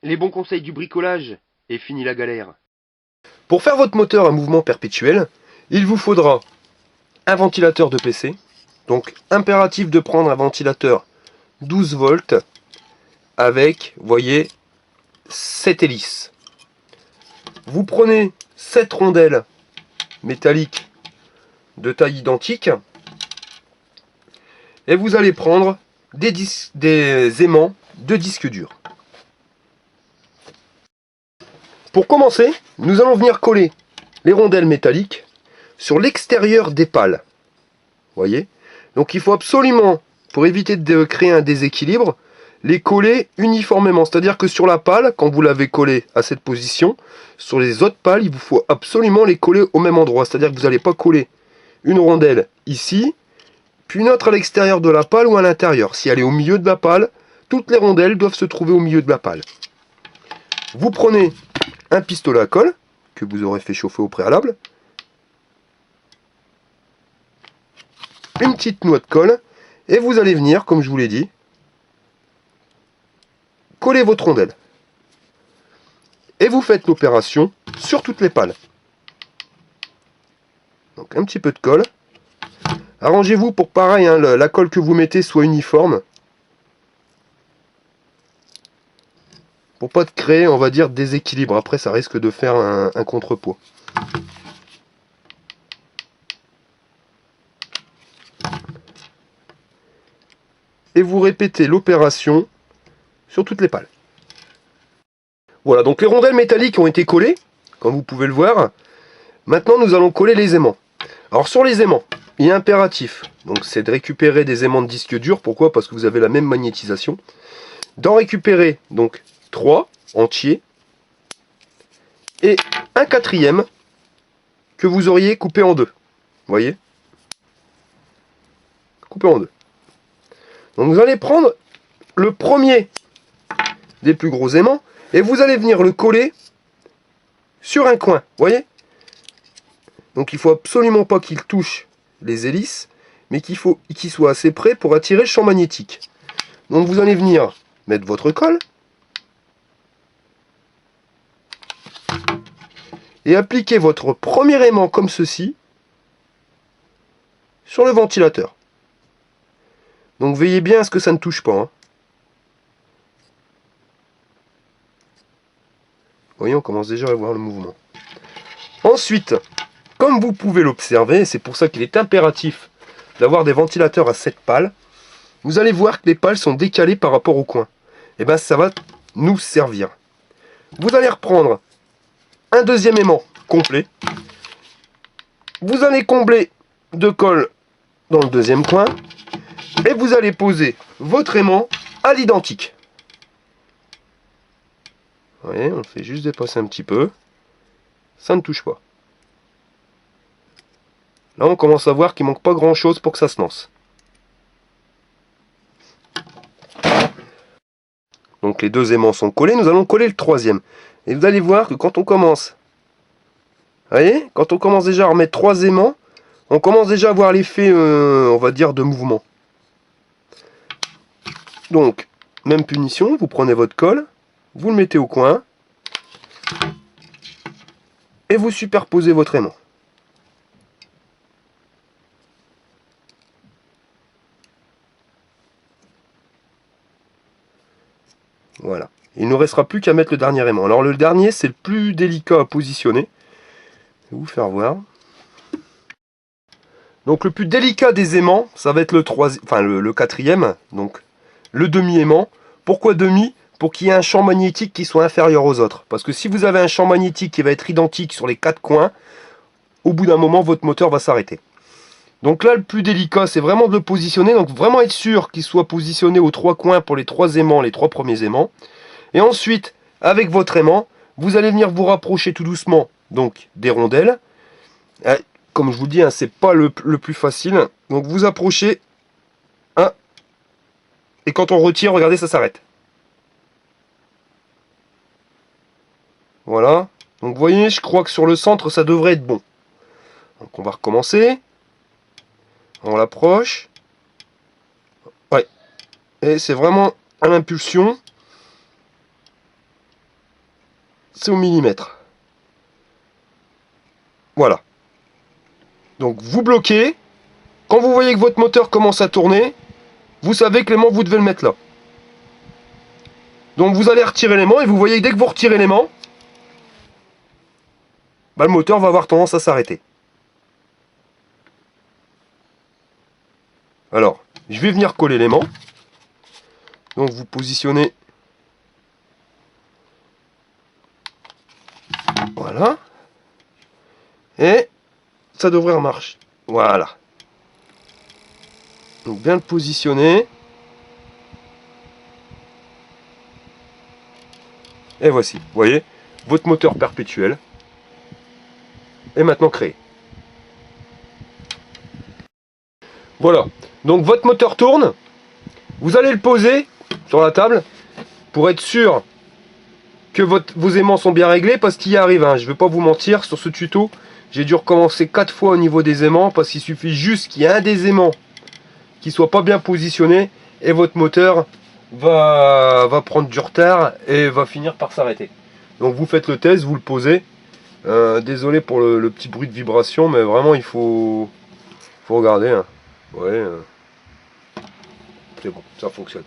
les bons conseils du bricolage et fini la galère. Pour faire votre moteur à mouvement perpétuel, il vous faudra un ventilateur de PC. Donc impératif de prendre un ventilateur 12 volts avec, vous voyez, 7 hélices. Vous prenez 7 rondelles métalliques de taille identique et vous allez prendre des aimants de disque dur. Pour commencer, nous allons venir coller les rondelles métalliques sur l'extérieur des pales. Voyez? Donc il faut absolument, pour éviter de créer un déséquilibre, les coller uniformément. C'est-à-dire que sur la pale, quand vous l'avez collé à cette position, sur les autres pales, il vous faut absolument les coller au même endroit. C'est-à-dire que vous n'allez pas coller une rondelle ici, puis une autre à l'extérieur de la pale ou à l'intérieur. Si elle est au milieu de la pale, toutes les rondelles doivent se trouver au milieu de la pale. Vous prenez un pistolet à colle, que vous aurez fait chauffer au préalable, une petite noix de colle, et vous allez venir, comme je vous l'ai dit, coller votre rondelle. Et vous faites l'opération sur toutes les pales. Donc un petit peu de colle. Arrangez-vous pour pareil, hein, la colle que vous mettez soit uniforme. Pour pas de créer, on va dire, déséquilibre. Après, ça risque de faire un contrepoids. Et vous répétez l'opération sur toutes les pales. Voilà, donc les rondelles métalliques ont été collées, comme vous pouvez le voir. Maintenant, nous allons coller les aimants. Alors sur les aimants, il est impératif, donc c'est de récupérer des aimants de disque dur. Pourquoi? Parce que vous avez la même magnétisation. D'en récupérer donc 3 entiers et un quatrième que vous auriez coupé en deux. Vous voyez? Coupé en deux. Donc vous allez prendre le premier des plus gros aimants et vous allez venir le coller sur un coin. Vous voyez? Donc il faut absolument pas qu'il touche les hélices, mais qu'il faut qu'il soit assez près pour attirer le champ magnétique. Donc vous allez venir mettre votre colle et appliquer votre premier aimant comme ceci sur le ventilateur. Donc veillez bien à ce que ça ne touche pas. Hein. Vous voyez, on commence déjà à voir le mouvement. Ensuite, comme vous pouvez l'observer, c'est pour ça qu'il est impératif d'avoir des ventilateurs à 7 pales, vous allez voir que les pales sont décalées par rapport au coin. Et bien ça va nous servir. Vous allez reprendre un deuxième aimant complet. Vous allez combler de colle dans le deuxième coin. Et vous allez poser votre aimant à l'identique. Vous voyez, on le fait juste dépasser un petit peu. Ça ne touche pas. Là, on commence à voir qu'il manque pas grand chose pour que ça se lance. Donc les deux aimants sont collés, nous allons coller le troisième. Et vous allez voir que quand on commence, vous voyez, quand on commence déjà à remettre 3 aimants, on commence déjà à voir l'effet, on va dire, de mouvement. Donc, même punition, vous prenez votre colle, vous le mettez au coin, et vous superposez votre aimant. Voilà. Il ne nous restera plus qu'à mettre le dernier aimant. Alors le dernier, c'est le plus délicat à positionner. Je vais vous faire voir. Donc le plus délicat des aimants, ça va être le quatrième, donc le demi-aimant. Pourquoi demi? Pour qu'il y ait un champ magnétique qui soit inférieur aux autres. Parce que si vous avez un champ magnétique qui va être identique sur les 4 coins, au bout d'un moment, votre moteur va s'arrêter. Donc là, le plus délicat, c'est vraiment de le positionner. Donc vraiment être sûr qu'il soit positionné aux 3 coins pour les 3 aimants, les 3 premiers aimants. Et ensuite, avec votre aimant, vous allez venir vous rapprocher tout doucement donc des rondelles. Comme je vous dis, hein, c'est pas le plus facile. Donc vous approchez. Et quand on retire, regardez, ça s'arrête. Voilà. Donc vous voyez, je crois que sur le centre, ça devrait être bon. Donc on va recommencer. On l'approche. Ouais. Et c'est vraiment à l'impulsion. c'est au millimètre. Voilà. Donc vous bloquez. Quand vous voyez que votre moteur commence à tourner, vous savez que l'aimant, vous devez le mettre là. Donc vous allez retirer l'aimant et vous voyez que dès que vous retirez l'aimant, bah, le moteur va avoir tendance à s'arrêter. Alors, je vais venir coller l'aimant. Donc vous positionnez. Voilà. Et ça devrait marcher. Voilà. Donc bien le positionner. Et voici, vous voyez, votre moteur perpétuel est maintenant créé. Voilà, donc votre moteur tourne. Vous allez le poser sur la table pour être sûr que vos aimants sont bien réglés, parce qu'il y arrive, hein, je ne vais pas vous mentir, sur ce tuto, j'ai dû recommencer 4 fois au niveau des aimants, parce qu'il suffit juste qu'il y ait un des aimants qui soit pas bien positionné et votre moteur va prendre du retard et va finir par s'arrêter. Donc vous faites le test, vous le posez. Désolé pour le petit bruit de vibration, mais vraiment il faut regarder. Hein. Ouais, c'est bon, ça fonctionne.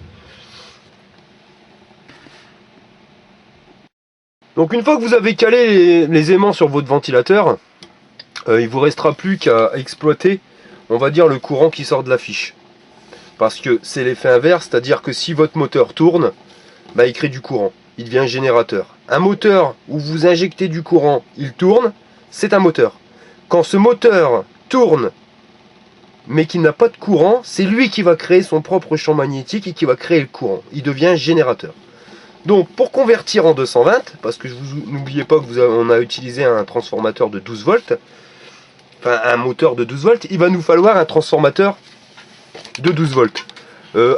Donc une fois que vous avez calé les aimants sur votre ventilateur, il vous restera plus qu'à exploiter, on va dire, le courant qui sort de la fiche. Parce que c'est l'effet inverse, c'est-à-dire que si votre moteur tourne, bah, il crée du courant, il devient un générateur. Un moteur où vous injectez du courant, il tourne, c'est un moteur. Quand ce moteur tourne, mais qu'il n'a pas de courant, c'est lui qui va créer son propre champ magnétique et qui va créer le courant. Il devient un générateur. Donc pour convertir en 220, parce que n'oubliez pas que on a utilisé un transformateur de 12 volts, enfin un moteur de 12 volts, il va nous falloir un transformateur de 12 volts.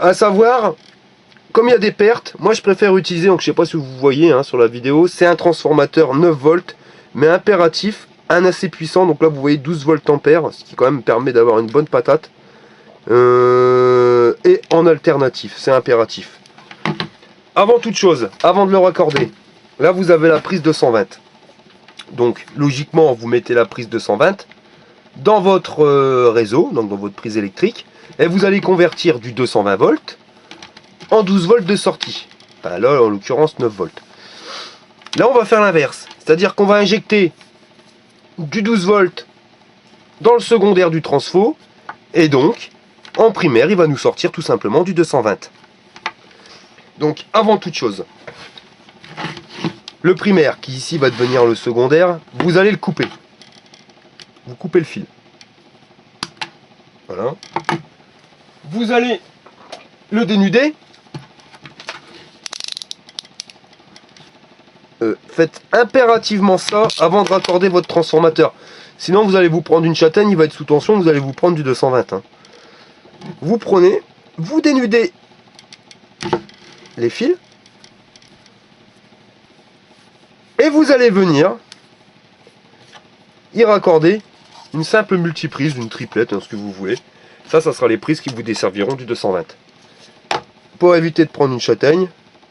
À savoir, comme il y a des pertes, moi je préfère utiliser, donc je sais pas si vous voyez hein, sur la vidéo, c'est un transformateur 9 volts, mais impératif, un assez puissant, donc là vous voyez 12 volts ampères, ce qui quand même permet d'avoir une bonne patate. Et en alternatif, c'est impératif. Avant toute chose, avant de le raccorder, là vous avez la prise 220. Donc logiquement vous mettez la prise 220 dans votre réseau, donc dans votre prise électrique, et vous allez convertir du 220 volts en 12 volts de sortie. Enfin, là en l'occurrence 9 volts. Là on va faire l'inverse, c'est-à-dire qu'on va injecter du 12 volts dans le secondaire du transfo, et donc en primaire il va nous sortir tout simplement du 220. Donc avant toute chose, le primaire qui ici va devenir le secondaire, vous allez le couper. Vous coupez le fil. Voilà. Vous allez le dénuder. Faites impérativement ça avant de raccorder votre transformateur. Sinon vous allez vous prendre une châtaigne, il va être sous tension, vous allez vous prendre du 220. Hein. Vous prenez, vous dénudez les fils. Et vous allez venir y raccorder une simple multiprise, une triplette, hein, ce que vous voulez. Ça sera les prises qui vous desserviront du 220. Pour éviter de prendre une châtaigne,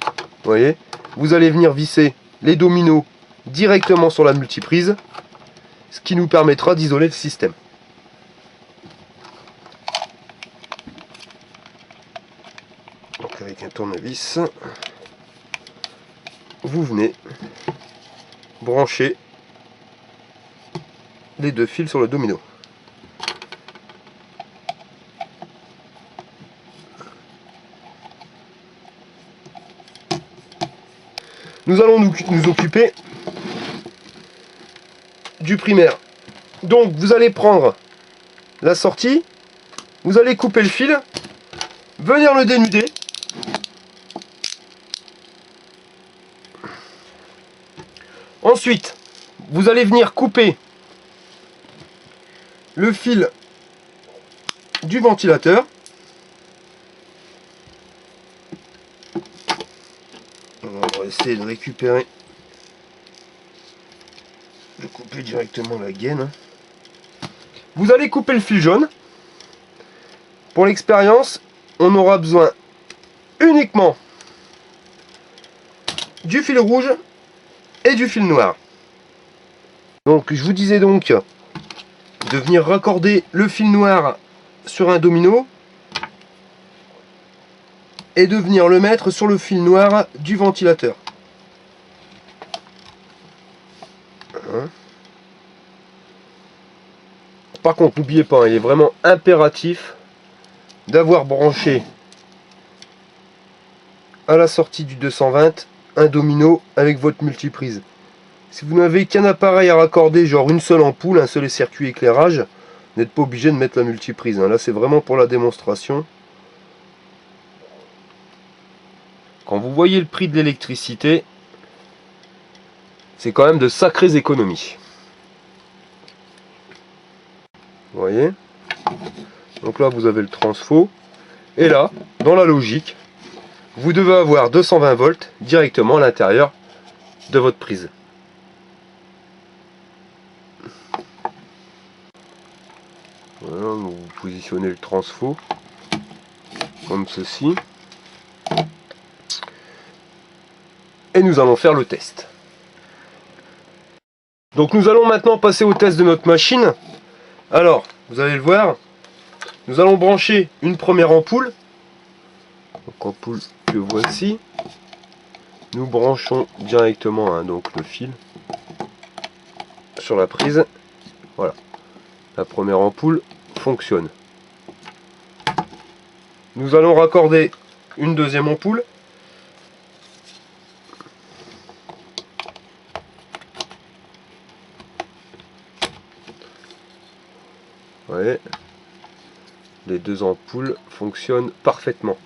vous voyez, vous allez venir visser les dominos directement sur la multiprise, ce qui nous permettra d'isoler le système. Donc avec un tournevis, vous venez brancher les deux fils sur le domino. Nous allons nous occuper du primaire. Donc vous allez prendre la sortie, vous allez couper le fil, venir le dénuder. Ensuite, vous allez venir couper le fil du ventilateur. On va essayer de récupérer, de couper directement la gaine. Vous allez couper le fil jaune. Pour l'expérience, on aura besoin uniquement du fil rouge et du fil noir. Donc je vous disais donc de venir raccorder le fil noir sur un domino et de venir le mettre sur le fil noir du ventilateur. Par contre, n'oubliez pas, il est vraiment impératif d'avoir branché à la sortie du 220 un domino avec votre multiprise. Si vous n'avez qu'un appareil à raccorder, genre une seule ampoule, un seul circuit éclairage, vous n'êtes pas obligé de mettre la multiprise. Là, c'est vraiment pour la démonstration. Quand vous voyez le prix de l'électricité, c'est quand même de sacrées économies. Vous voyez? Donc là, vous avez le transfo. Et là, dans la logique, vous devez avoir 220 volts directement à l'intérieur de votre prise. Voilà, vous positionnez le transfo comme ceci. Et nous allons faire le test. Donc nous allons maintenant passer au test de notre machine. Alors, vous allez le voir, nous allons brancher une première ampoule. Donc ampoule que voici. Nous branchons directement donc le fil sur la prise. Voilà. La première ampoule fonctionne. Nous allons raccorder une deuxième ampoule. Vous voyez, les deux ampoules fonctionnent parfaitement.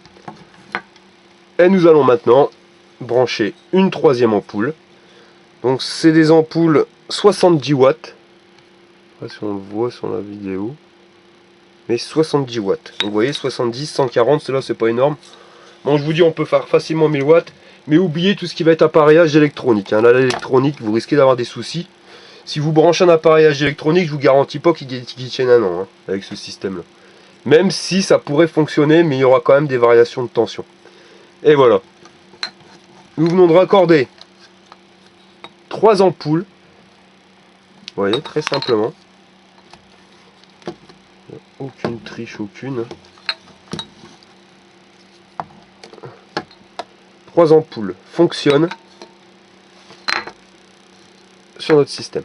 Et nous allons maintenant brancher une troisième ampoule. Donc c'est des ampoules 70 watts. Je ne sais pas si on le voit sur la vidéo. Mais 70 watts. Donc vous voyez, 70, 140, celle-là c'est pas énorme. Bon, je vous dis, on peut faire facilement 1000 watts. Mais oubliez tout ce qui va être appareillage électronique. Là, l'électronique, vous risquez d'avoir des soucis. Si vous branchez un appareillage électronique, je vous garantis pas qu'il tienne un an avec ce système-là. Même si ça pourrait fonctionner, mais il y aura quand même des variations de tension. Et voilà. Nous venons de raccorder 3 ampoules. Vous voyez, très simplement. Aucune triche, aucune. 3 ampoules fonctionnent sur notre système.